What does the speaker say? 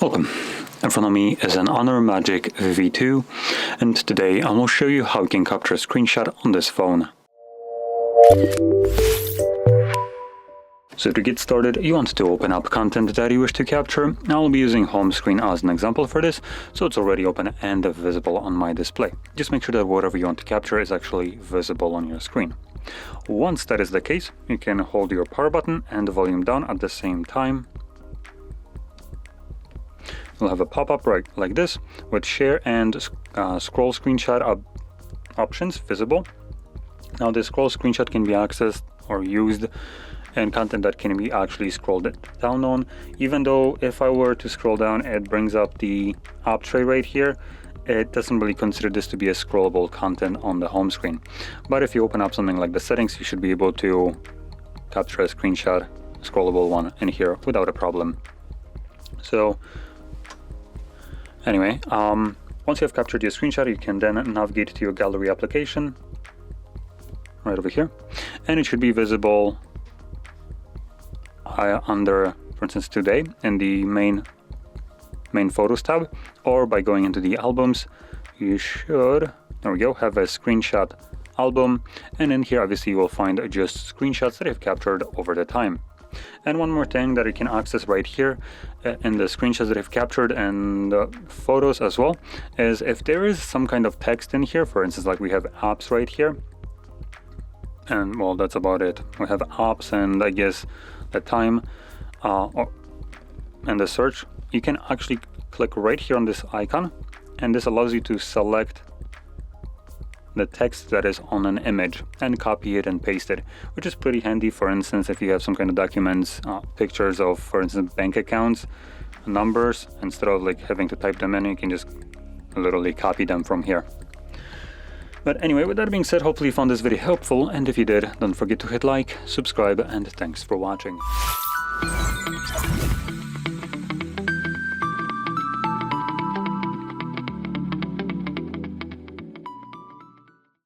Welcome. In front of me is an Honor Magic V2, and today I will show you how you can capture a screenshot on this phone. So to get started, you want to open up content that you wish to capture. I'll be using home screen as an example for this, so it's already open and visible on my display. Just make sure that whatever you want to capture is actually visible on your screen. Once that is the case, you can hold your power button and the volume down at the same time. You'll have a pop-up right like this with share and scroll screenshot options visible. Now this scroll screenshot can be accessed or used in content that can be actually scrolled down on, even though if I were to scroll down, it brings up the app tray right here. It doesn't really consider this to be a scrollable content on the home screen. But if you open up something like the settings, you should be able to capture a screenshot, scrollable one in here without a problem. So anyway, once you have captured your screenshot, you can then navigate to your gallery application right over here, and it should be visible under, for instance, today in the main photos tab, or by going into the albums, you should, there we go, have a screenshot album, and in here obviously you will find just screenshots that I've captured over the time. And one more thing that you can access right here in the screenshots that I've captured and photos as well is if there is some kind of text in here, for instance, like we have apps right here, and well, that's about it. We have apps and I guess the time and the search. You can actually click right here on this icon, and this allows you to select the text that is on an image and copy it and paste it, which is pretty handy. For instance, if you have some kind of documents, pictures of, for instance, bank accounts, numbers, instead of like having to type them in, you can just literally copy them from here. But anyway, with that being said, hopefully you found this video helpful, and if you did, don't forget to hit like, subscribe, and thanks for watching.